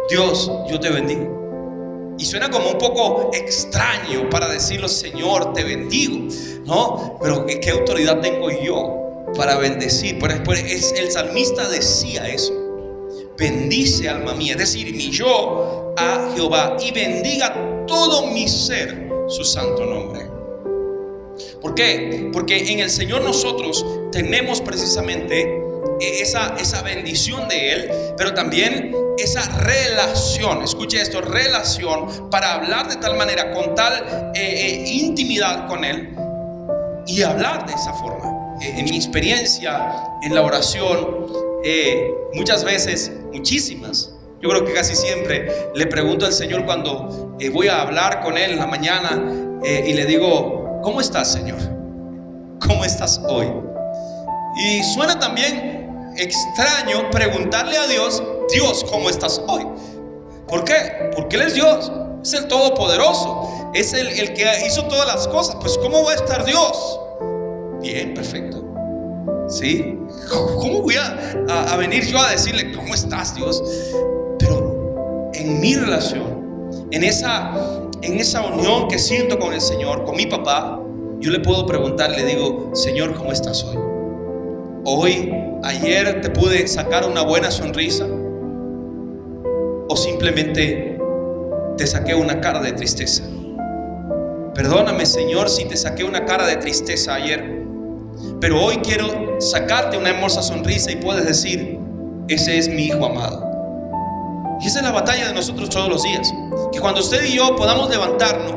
Dios, yo te bendigo. Y suena como un poco extraño para decirlo, Señor, te bendigo, ¿no? Pero ¿qué autoridad tengo yo para bendecir? Pero el salmista decía eso: bendice, alma mía, es decir, mi yo, a Jehová, y bendiga todo mi ser su santo nombre. ¿Por qué? Porque en el Señor nosotros tenemos precisamente esa bendición de Él, pero también esa relación. Escuche esto: relación para hablar de tal manera, con tal intimidad con Él, y hablar de esa forma. En mi experiencia en la oración, muchas veces, muchísimas, yo creo que casi siempre, le pregunto al Señor cuando voy a hablar con Él en la mañana, y le digo: ¿cómo estás, Señor? ¿Cómo estás hoy? Y suena también extraño preguntarle a Dios: Dios, ¿cómo estás hoy? ¿Por qué? Porque Él es Dios, es el Todopoderoso, es el que hizo todas las cosas. Pues ¿cómo va a estar Dios? Bien, perfecto. ¿Sí? ¿Cómo voy a venir yo a decirle cómo estás, Dios? Pero en mi relación, en esa unión que siento con el Señor, con mi papá, yo le puedo preguntar, le digo: Señor, ¿cómo estás hoy? Hoy, ayer te pude sacar una buena sonrisa, o simplemente te saqué una cara de tristeza. Perdóname, Señor, si te saqué una cara de tristeza ayer, pero hoy quiero sacarte una hermosa sonrisa y puedes decir: ese es mi hijo amado. Y esa es la batalla de nosotros todos los días, que cuando usted y yo podamos levantarnos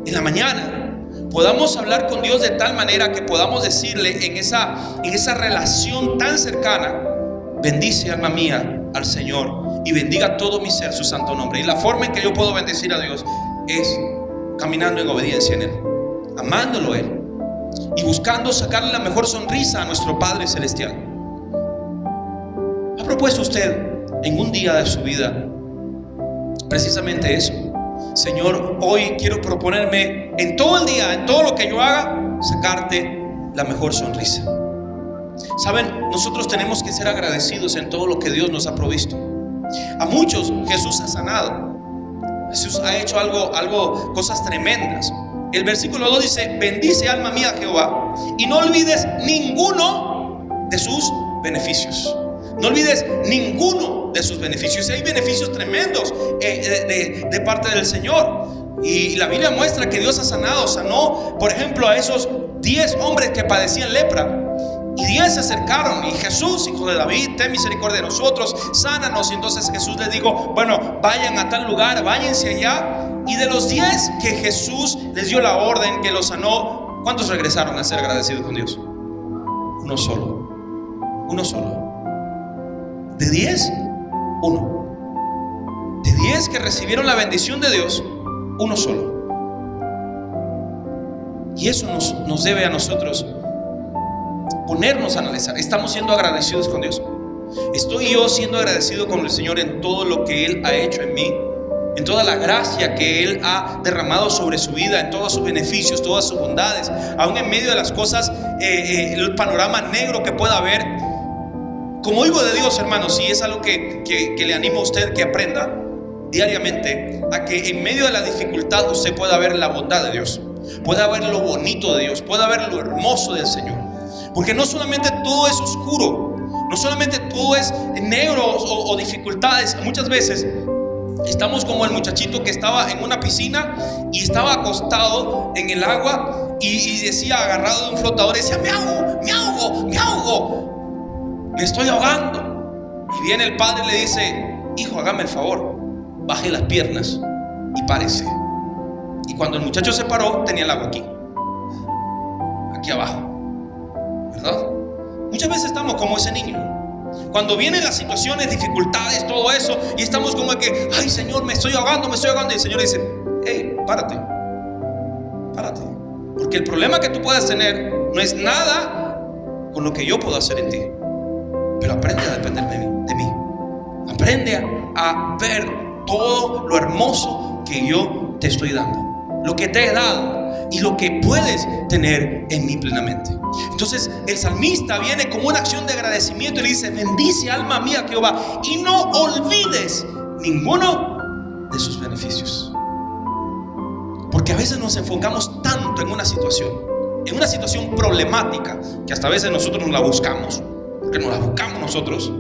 en la mañana, podamos hablar con Dios de tal manera que podamos decirle en esa relación tan cercana: bendice, alma mía, al Señor, y bendiga todo mi ser su santo nombre. Y la forma en que yo puedo bendecir a Dios es caminando en obediencia en Él, amándolo a Él y buscando sacarle la mejor sonrisa a nuestro Padre Celestial. ¿Ha propuesto usted en un día de su vida precisamente eso? Señor, hoy quiero proponerme en todo el día, en todo lo que yo haga, sacarte la mejor sonrisa. Saben, nosotros tenemos que ser agradecidos en todo lo que Dios nos ha provisto. A muchos Jesús ha sanado. Jesús ha hecho cosas tremendas. El versículo 2 dice: bendice, alma mía, a Jehová, y no olvides ninguno de sus beneficios. No olvides ninguno de sus beneficios. Hay beneficios tremendos de parte del Señor. Y la Biblia muestra que Dios sanó, por ejemplo, a esos 10 hombres que padecían lepra. Y 10 se acercaron: y Jesús, hijo de David, ten misericordia de nosotros, sánanos. Y entonces Jesús les dijo: bueno, vayan a tal lugar, váyanse allá. Y de los 10 que Jesús les dio la orden, que los sanó, ¿cuántos regresaron a ser agradecidos con Dios? Uno solo. Uno solo. De 10, uno. De 10 que recibieron la bendición de Dios, uno solo. Y eso nos debe a nosotros ponernos a analizar. ¿Estamos siendo agradecidos con Dios? ¿Estoy yo siendo agradecido con el Señor en todo lo que Él ha hecho en mí? En toda la gracia que Él ha derramado sobre su vida, en todos sus beneficios, todas sus bondades, aún en medio de las cosas, el panorama negro que pueda haber. Como hijo de Dios, hermanos, y es algo que le animo a usted que aprenda diariamente, a que en medio de la dificultad usted pueda ver la bondad de Dios, pueda ver lo bonito de Dios, pueda ver lo hermoso del Señor. Porque no solamente todo es oscuro, no solamente todo es negro o dificultades. Muchas veces estamos como el muchachito que estaba en una piscina y estaba acostado en el agua y decía, agarrado de un flotador, decía: me ahogo, me ahogo, me ahogo, me estoy ahogando. Y viene el padre y le dice: hijo, hágame el favor, baje las piernas y párese. Y cuando el muchacho se paró, tenía el agua aquí abajo, ¿verdad? Muchas veces estamos como ese niño. Cuando vienen las situaciones, dificultades, todo eso, y estamos como que: ay, Señor, me estoy ahogando. Y el Señor dice: hey, párate. Porque el problema que tú puedas tener no es nada con lo que yo puedo hacer en ti. Pero aprende a depender de mí. Aprende a ver todo lo hermoso que yo te estoy dando, lo que te he dado y lo que puedes tener en mí plenamente. Entonces el salmista viene como una acción de agradecimiento y le dice: bendice, alma mía, Jehová, y no olvides ninguno de sus beneficios. Porque a veces nos enfocamos tanto en una situación problemática, que hasta a veces nosotros nos la buscamos, porque nos la buscamos nosotros,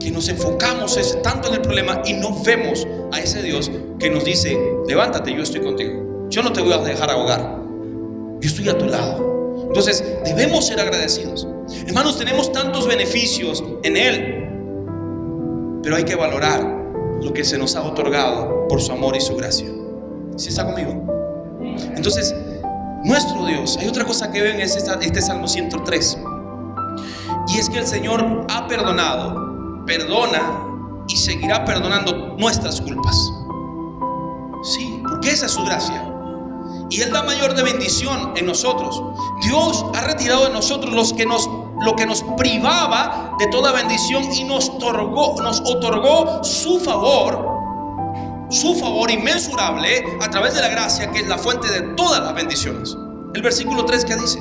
que nos enfocamos tanto en el problema y no vemos a ese Dios que nos dice: levántate, yo estoy contigo, yo no te voy a dejar ahogar, yo estoy a tu lado. Entonces debemos ser agradecidos. Hermanos, tenemos tantos beneficios en Él, pero hay que valorar lo que se nos ha otorgado por su amor y su gracia. ¿Sí está conmigo? Entonces, nuestro Dios, hay otra cosa que ven, es este Salmo 103, y es que el Señor ha perdonado, perdona y seguirá perdonando nuestras culpas. Sí, porque esa es su gracia, y Él da mayor de bendición en nosotros. Dios ha retirado de nosotros lo que nos privaba de toda bendición, y nos otorgó su favor inmensurable a través de la gracia, que es la fuente de todas las bendiciones. El versículo 3 que dice: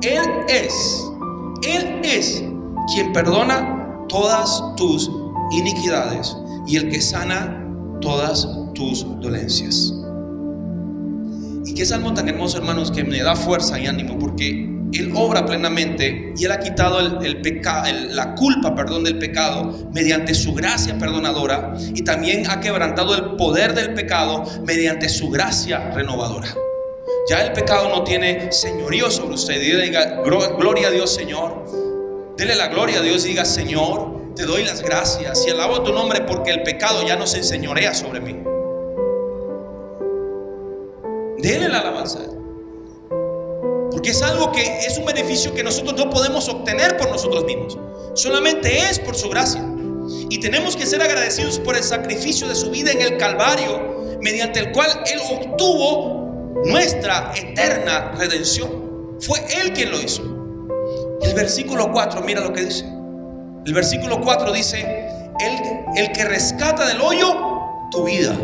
Él es quien perdona todas tus iniquidades y el que sana todas tus dolencias. Y qué salmo tan hermoso, hermanos, que me da fuerza y ánimo, porque Él obra plenamente y Él ha quitado la culpa del pecado mediante su gracia perdonadora, y también ha quebrantado el poder del pecado mediante su gracia renovadora. Ya el pecado no tiene señorío sobre usted. Y diga: gloria a Dios, Señor. Dele la gloria a Dios y diga: Señor, te doy las gracias y alabo tu nombre, porque el pecado ya no se enseñorea sobre mí. Dele la alabanza, porque es algo que es un beneficio que nosotros no podemos obtener por nosotros mismos, solamente es por su gracia. Y tenemos que ser agradecidos por el sacrificio de su vida en el Calvario, mediante el cual Él obtuvo nuestra eterna redención. Fue Él quien lo hizo. El versículo 4, mira lo que dice. El versículo 4 dice: el que rescata del hoyo tu vida,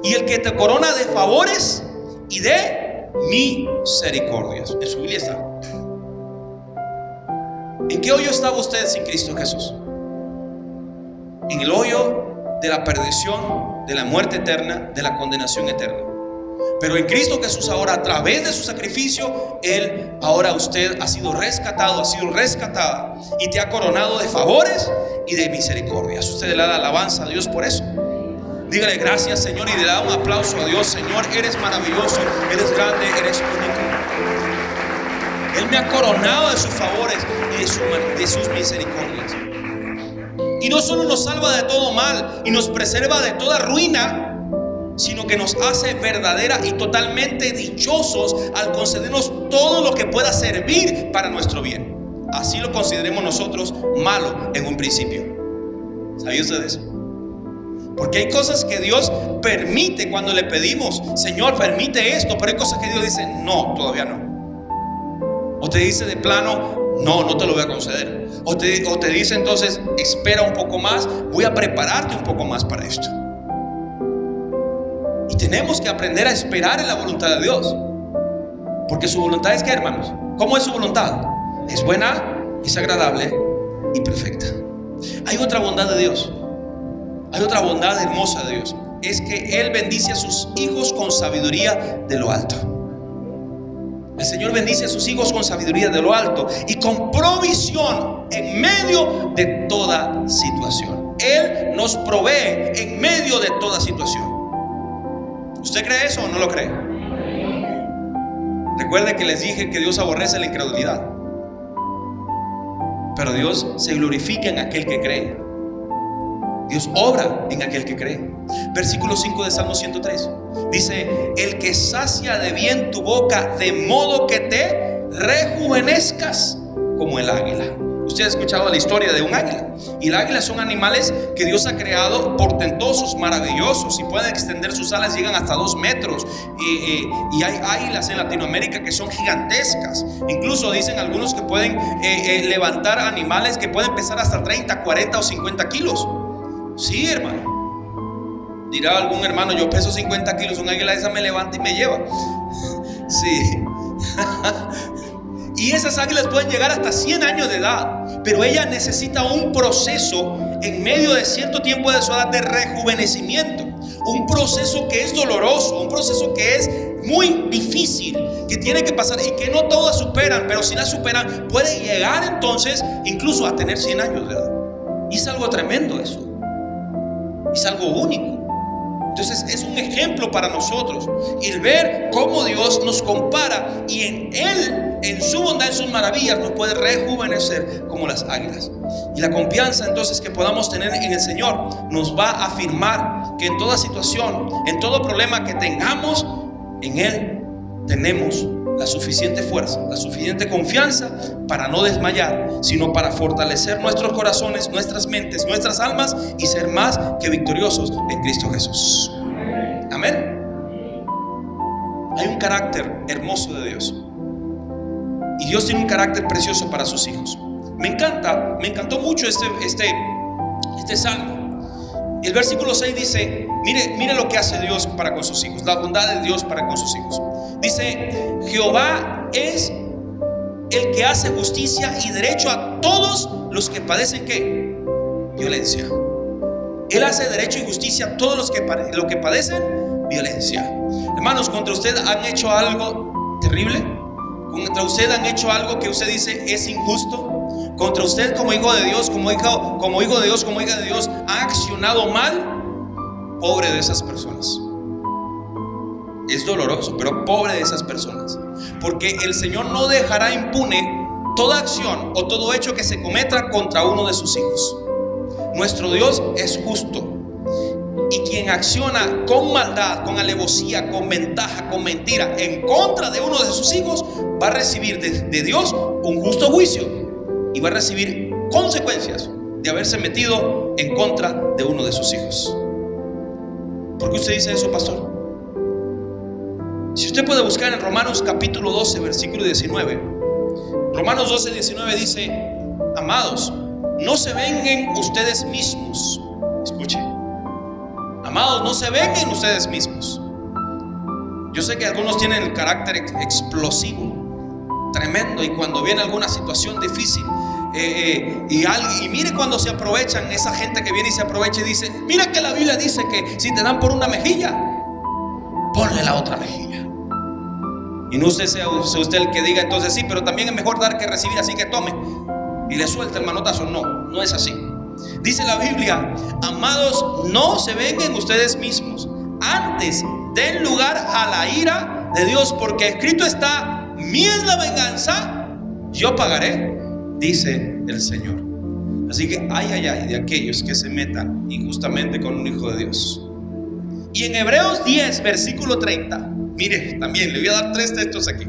y el que te corona de favores y de misericordias. En su Biblia está. ¿En qué hoyo estaba usted sin Cristo Jesús? En el hoyo de la perdición, de la muerte eterna, de la condenación eterna. Pero en Cristo Jesús, ahora, a través de su sacrificio, usted ha sido rescatado, ha sido rescatada, y te ha coronado de favores y de misericordias. Usted le da alabanza a Dios por eso. Dígale: gracias, Señor, y le da un aplauso a Dios. Señor, eres maravilloso, eres grande, eres único. Él me ha coronado de sus favores y de sus misericordias. Y no solo nos salva de todo mal y nos preserva de toda ruina, sino que nos hace verdadera y totalmente dichosos al concedernos todo lo que pueda servir para nuestro bien, así lo consideremos nosotros malo en un principio. ¿Sabía usted eso? Porque hay cosas que Dios permite cuando le pedimos: Señor, permite esto. Pero hay cosas que Dios dice: no, todavía no. O te dice de plano: no te lo voy a conceder. O te dice entonces: espera un poco más, voy a prepararte un poco más para esto. Y tenemos que aprender a esperar en la voluntad de Dios, porque su voluntad es ¿qué, hermanos? ¿Cómo es su voluntad? Es buena, es agradable y perfecta. Hay otra bondad de Dios. Hay otra bondad hermosa de Dios. Es que Él bendice a sus hijos con sabiduría de lo alto. El Señor bendice a sus hijos con sabiduría de lo alto y con provisión en medio de toda situación. Él nos provee en medio de toda situación. ¿Usted cree eso o no lo cree? Recuerde que les dije que Dios aborrece la incredulidad, pero Dios se glorifica en aquel que cree. Dios obra en aquel que cree. Versículo 5 de Salmo 103 dice: el que sacia de bien tu boca, de modo que te rejuvenezcas como el águila. Usted ha escuchado la historia de un águila. Y el águila son animales que Dios ha creado, portentosos, maravillosos, y pueden extender sus alas, llegan hasta 2 metros. Y hay águilas en Latinoamérica que son gigantescas. Incluso dicen algunos que pueden levantar animales que pueden pesar hasta 30, 40 o 50 kilos. Sí, hermano. Dirá algún hermano: yo peso 50 kilos, un águila esa me levanta y me lleva. Sí. Y esas águilas pueden llegar hasta 100 años de edad. pero ella necesita un proceso en medio de cierto tiempo de su edad de rejuvenecimiento. Un proceso que es doloroso, un proceso que es muy difícil, que tiene que pasar y que no todas superan, pero si la superan puede llegar entonces incluso a tener 100 años de edad. Y es algo tremendo eso, es algo único. Entonces es un ejemplo para nosotros el ver cómo Dios nos compara y en Él, en su bondad, en sus maravillas, nos puede rejuvenecer como las águilas. Y la confianza entonces que podamos tener en el Señor nos va a afirmar que en toda situación, en todo problema que tengamos, en Él tenemos la suficiente fuerza, la suficiente confianza para no desmayar, sino para fortalecer nuestros corazones, nuestras mentes, nuestras almas y ser más que victoriosos en Cristo Jesús. Amén. Hay un carácter hermoso de Dios, y Dios tiene un carácter precioso para sus hijos. Me encantó mucho este salmo. El versículo 6 dice: mire lo que hace Dios para con sus hijos, la bondad de Dios para con sus hijos. Dice: Jehová es el que hace justicia y derecho a todos los que padecen ¿qué? Violencia. Él hace derecho y justicia a todos los que padecen violencia. Hermanos, contra usted han hecho algo terrible. Contra usted han hecho algo que usted dice es injusto. Contra usted como hijo de Dios, como hijo de Dios, como hija de Dios, ha accionado mal. Pobre de esas personas. Es doloroso, pero pobre de esas personas, porque el Señor no dejará impune toda acción o todo hecho que se cometa contra uno de sus hijos. Nuestro Dios es justo, y quien acciona con maldad, con alevosía, con ventaja, con mentira en contra de uno de sus hijos, va a recibir de Dios un justo juicio y va a recibir consecuencias de haberse metido en contra de uno de sus hijos. ¿Por qué usted dice eso, pastor? Si usted puede buscar en Romanos capítulo 12, versículo 19. Romanos 12, 19 dice: amados, no se vengan ustedes mismos. Escuche, amados, no se vengan ustedes mismos. Yo sé que algunos tienen el carácter explosivo, tremendo, y cuando viene alguna situación difícil, y mire cuando se aprovechan, esa gente que viene y se aprovecha y dice: mira que la Biblia dice que si te dan por una mejilla, ponle la otra mejilla. Y no sea usted el que diga entonces: sí, pero también es mejor dar que recibir, así que tome, y le suelta el manotazo. No es así. Dice la Biblia: amados, no se vengan ustedes mismos, antes den lugar a la ira de Dios, porque escrito está: mía es la venganza, yo pagaré, dice el Señor. Así que ay de aquellos que se metan injustamente con un hijo de Dios. Y en Hebreos 10, versículo 30, mire, también le voy a dar 3 textos aquí.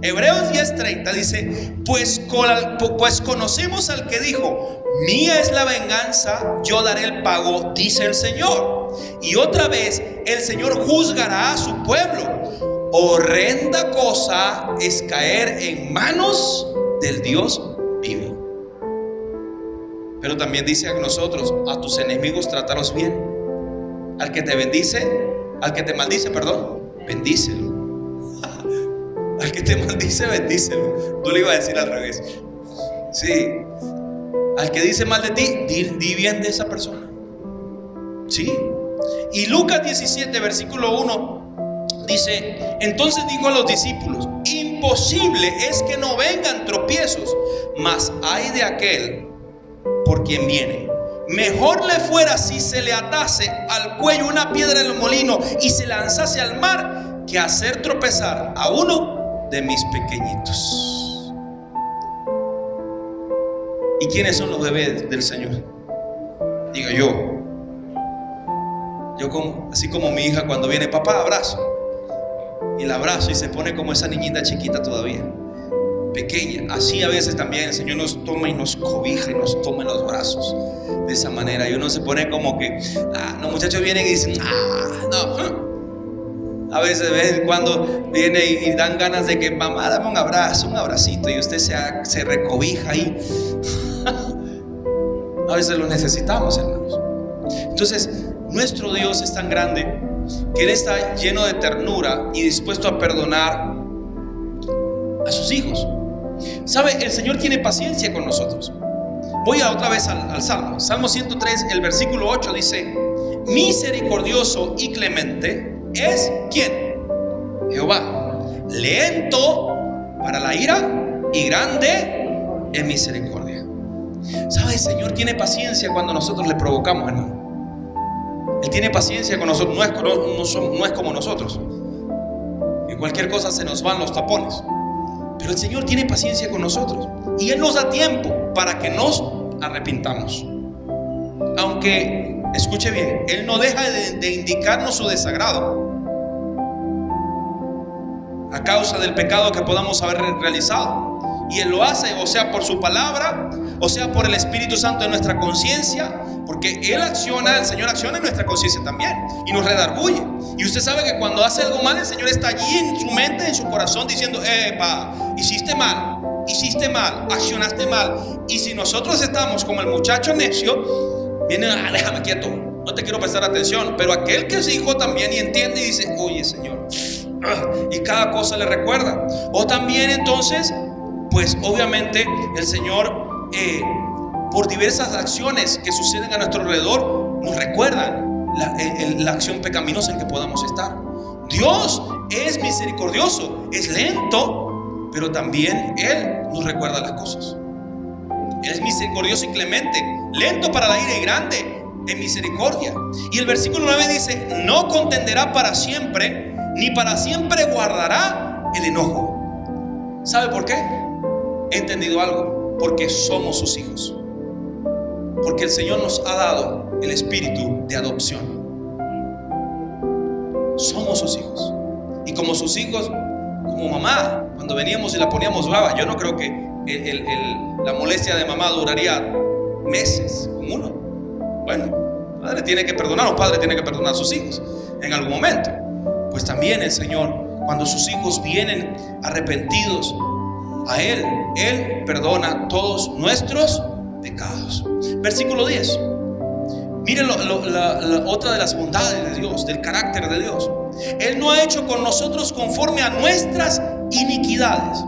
Hebreos 10:30 dice: pues conocemos al que dijo: mía es la venganza, yo daré el pago, dice el Señor. Y otra vez el Señor juzgará a su pueblo. Horrenda cosa es caer en manos del Dios vivo. Pero también dice a nosotros: a tus enemigos trátalos bien. Al que te maldice, bendícelo. Al que te maldice, bendícelo. Tú le ibas a decir al revés. Sí. Al que dice mal de ti, di bien de esa persona. Sí. Y Lucas 17, versículo 1 dice: entonces dijo a los discípulos: imposible es que no vengan tropiezos, mas hay de aquel por quien viene. Mejor le fuera si se le atase al cuello una piedra en el molino y se lanzase al mar, que hacer tropezar a uno de mis pequeñitos. ¿Y quiénes son los bebés del Señor? Diga yo así como mi hija cuando viene: papá, abrazo, y la abrazo y se pone como esa niñita chiquita todavía, pequeña. Así a veces también el Señor nos toma y nos cobija y nos toma en los brazos de esa manera, y uno se pone como que los muchachos vienen y dicen: no. A veces de vez en cuando viene y dan ganas de que: mamá, dame un abrazo, un abracito, y usted se recobija ahí. A veces lo necesitamos, hermanos. Entonces nuestro Dios es tan grande que Él está lleno de ternura y dispuesto a perdonar a sus hijos. ¿Sabe? El Señor tiene paciencia con nosotros. Voy a otra vez al Salmo. Salmo 103, el versículo 8 dice: misericordioso y clemente es ¿quién? Jehová, lento para la ira y grande en misericordia. ¿Sabe? El Señor tiene paciencia cuando nosotros le provocamos, hermano. Él tiene paciencia con nosotros. No es como nosotros, que cualquier cosa se nos van los tapones. Pero el Señor tiene paciencia con nosotros, y Él nos da tiempo para que nos arrepintamos. Aunque, escuche bien, Él no deja de indicarnos su desagrado a causa del pecado que podamos haber realizado. Y Él lo hace, o sea, por su palabra, o sea, por el Espíritu Santo en nuestra conciencia, porque Él acciona, el Señor acciona en nuestra conciencia también y nos redarguye. Y usted sabe que cuando hace algo mal, el Señor está allí en su mente, en su corazón, diciendo: epa, hiciste mal, accionaste mal. Y si nosotros estamos como el muchacho necio, viene: déjame quieto, no te quiero prestar atención. Pero aquel que es hijo también y entiende y dice: oye, Señor, y cada cosa le recuerda. O también entonces, pues obviamente el Señor, por diversas acciones que suceden a nuestro alrededor, nos recuerdan la acción pecaminosa en que podamos estar. Dios es misericordioso, es lento, pero también Él nos recuerda las cosas. Él es misericordioso y clemente, lento para la ira y grande en misericordia. Y el versículo 9 dice: no contenderá para siempre, ni para siempre guardará el enojo. ¿Sabe por qué? He entendido algo: porque somos sus hijos, porque el Señor nos ha dado el espíritu de adopción. Somos sus hijos, y como sus hijos, como mamá, cuando veníamos y la poníamos brava, yo no creo que la molestia de mamá duraría meses con uno. Bueno, padre tiene que perdonar, o padre tiene que perdonar a sus hijos en algún momento. Pues también el Señor, cuando sus hijos vienen arrepentidos a Él, Él perdona todos nuestros pecados. Versículo 10. Miren la otra de las bondades de Dios, del carácter de Dios. Él no ha hecho con nosotros conforme a nuestras iniquidades,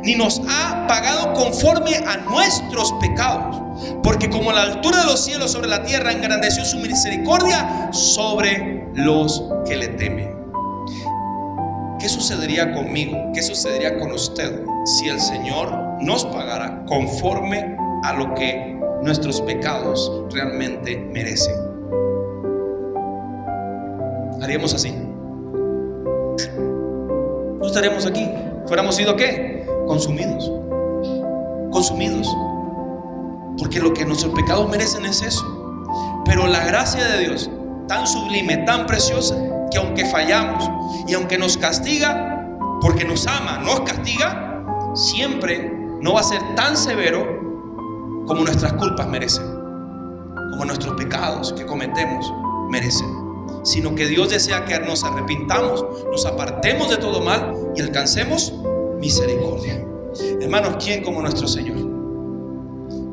ni nos ha pagado conforme a nuestros pecados, porque como la altura de los cielos sobre la tierra, engrandeció su misericordia sobre los que le temen. ¿Qué sucedería conmigo? ¿Qué sucedería con usted si el Señor nos pagara conforme a lo que nuestros pecados realmente merecen? ¿Haríamos así? No estaríamos aquí. Fuéramos sido ¿qué? Consumidos. Porque lo que nuestros pecados merecen es eso. Pero la gracia de Dios, tan sublime, tan preciosa, que aunque fallamos y aunque nos castiga, porque nos ama, nos castiga, siempre no va a ser tan severo como nuestras culpas merecen, como nuestros pecados que cometemos merecen, sino que Dios desea que nos arrepintamos, nos apartemos de todo mal y alcancemos misericordia. Hermanos, ¿quién como nuestro Señor?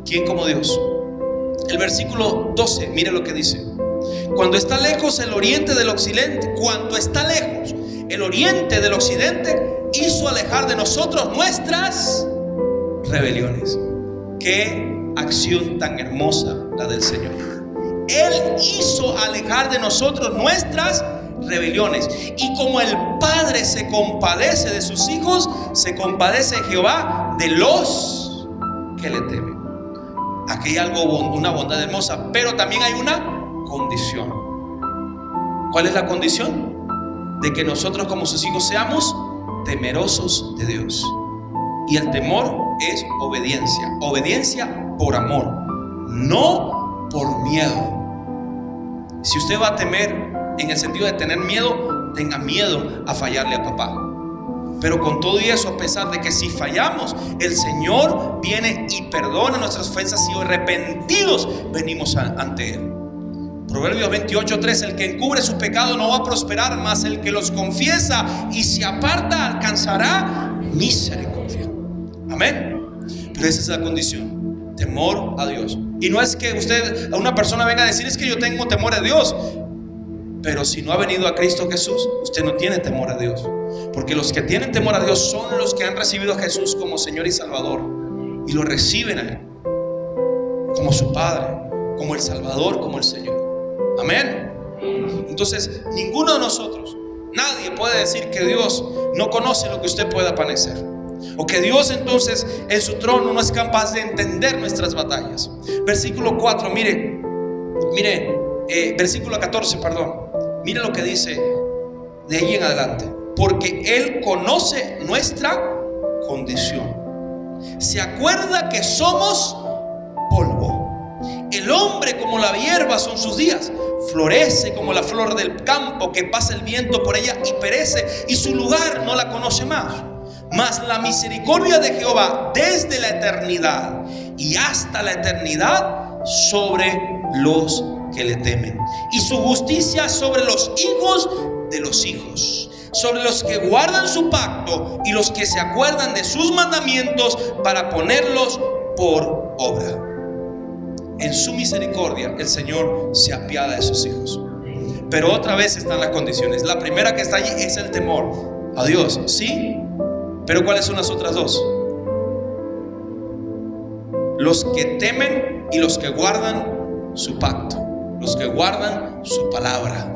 ¿Quién como Dios? El versículo 12, mire lo que dice: cuando está lejos el oriente del occidente, cuando está lejos el oriente del occidente, hizo alejar de nosotros nuestras rebeliones. Qué acción tan hermosa la del Señor. Él hizo alejar de nosotros nuestras rebeliones. Y como el Padre se compadece de sus hijos, se compadece Jehová de los que le temen. Aquí hay una bondad hermosa, pero también hay una condición. ¿Cuál es la condición? De que nosotros como sus hijos seamos temerosos de Dios. Y el temor es obediencia. Obediencia por amor, no por miedo. Si usted va a temer en el sentido de tener miedo, tenga miedo a fallarle a papá. Pero con todo y eso, a pesar de que si fallamos, el Señor viene y perdona nuestras ofensas, y arrepentidos venimos ante Él. Proverbios 28:3: el que encubre su pecado no va a prosperar, mas el que los confiesa y se aparta alcanzará misericordia. Amén. Pero esa es la condición: temor a Dios. Y no es que usted, a una persona venga a decir: es que yo tengo temor a Dios. Pero si no ha venido a Cristo Jesús, usted no tiene temor a Dios. Porque los que tienen temor a Dios son los que han recibido a Jesús como Señor y Salvador, y lo reciben a Él. como su Padre, como el Salvador, como el Señor. Amén. Entonces, ninguno de nosotros, nadie puede decir que Dios no conoce lo que usted pueda padecer, o que Dios entonces en su trono no es capaz de entender nuestras batallas. Versículo 4, mire, versículo 14, perdón. Mire lo que dice de ahí en adelante. Porque Él conoce nuestra condición. Se acuerda que somos polvo. El hombre como la hierba son sus días. Florece como la flor del campo, que pasa el viento por ella y perece, y su lugar no la conoce más. Mas la misericordia de Jehová desde la eternidad y hasta la eternidad sobre los que le temen, y su justicia sobre los hijos de los hijos, sobre los que guardan su pacto y los que se acuerdan de sus mandamientos para ponerlos por obra. En su misericordia el Señor se apiada de sus hijos. Pero otra vez están las condiciones. La primera que está allí es el temor a Dios, ¿sí? Pero ¿cuáles son las otras dos? Los que temen y los que guardan su pacto, los que guardan su palabra,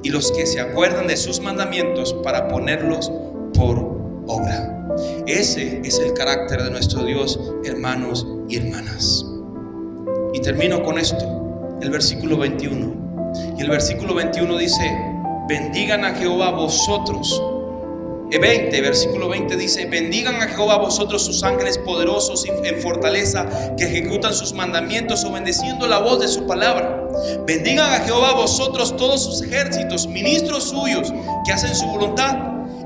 y los que se acuerdan de sus mandamientos para ponerlos por obra. Ese es el carácter de nuestro Dios, hermanos y hermanas. Y termino con esto, el versículo 21. Y el versículo 21 dice: bendigan a Jehová vosotros. 20, versículo 20 dice: bendigan a Jehová vosotros sus ángeles poderosos y en fortaleza, que ejecutan sus mandamientos obedeciendo la voz de su palabra. Bendigan a Jehová vosotros todos sus ejércitos, ministros suyos que hacen su voluntad.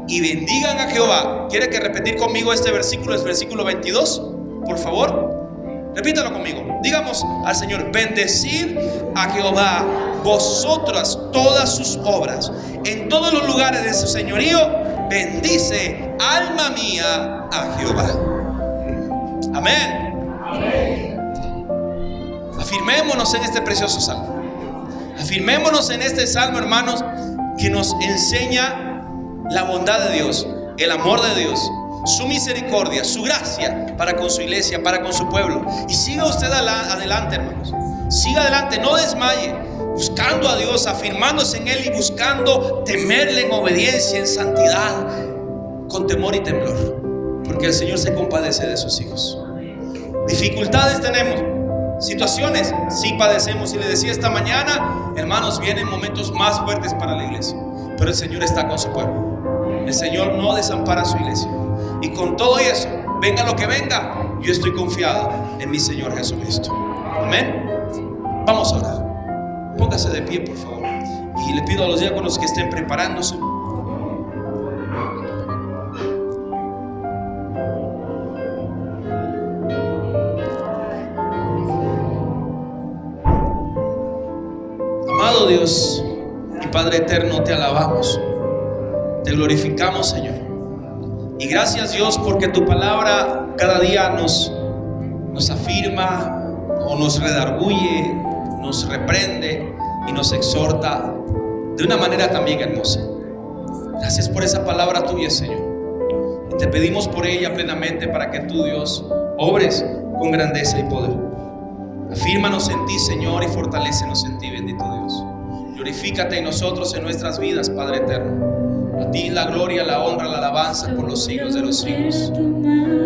Y bendigan a Jehová. ¿Quiere que repetir conmigo este versículo? Es versículo 22, por favor. Repítalo conmigo. Digamos al Señor: bendecid a Jehová vosotras todas sus obras, en todos los lugares de su señorío. Bendice, alma mía, a Jehová. Amén. Afirmémonos en este precioso salmo. Afirmémonos en este salmo, hermanos, que nos enseña la bondad de Dios, el amor de Dios, su misericordia, su gracia para con su iglesia, para con su pueblo. Y siga usted adelante, hermanos. Siga adelante, no desmaye, buscando a Dios, afirmándose en Él y buscando temerle en obediencia, en santidad, con temor y temblor, porque el Señor se compadece de sus hijos. Dificultades tenemos, situaciones sí padecemos, y le decía esta mañana, hermanos, vienen momentos más fuertes para la iglesia, pero el Señor está con su pueblo. El Señor no desampara a su iglesia, y con todo eso, venga lo que venga, yo estoy confiado en mi Señor Jesucristo. Amén. Vamos a orar. Póngase de pie, por favor, y le pido a los diáconos que estén preparándose. Amado Dios y Padre eterno, te alabamos, te glorificamos, Señor, y gracias, Dios, porque tu palabra cada día nos afirma o nos redarguye, nos reprende y nos exhorta de una manera también hermosa. Gracias por esa palabra tuya, Señor, y te pedimos por ella plenamente para que tú, Dios, obres con grandeza y poder. Afírmanos en ti, Señor, y fortalécenos en ti, bendito Dios. Glorifícate en nosotros, en nuestras vidas, Padre eterno. A ti la gloria, la honra, la alabanza por los siglos de los siglos.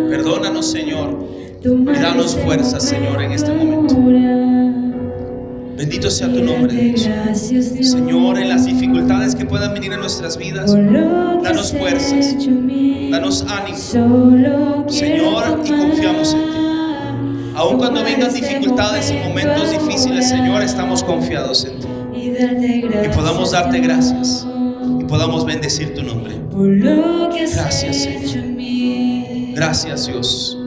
Perdónanos, Señor, y danos fuerza, Señor, en este momento. Bendito sea tu nombre, Dios. Señor, en las dificultades que puedan venir en nuestras vidas, danos fuerzas, danos ánimo, Señor, y confiamos en ti. Aun cuando vengan dificultades y momentos difíciles, Señor, estamos confiados en ti, y podamos darte gracias y podamos bendecir tu nombre. Gracias, Señor. Gracias, Dios.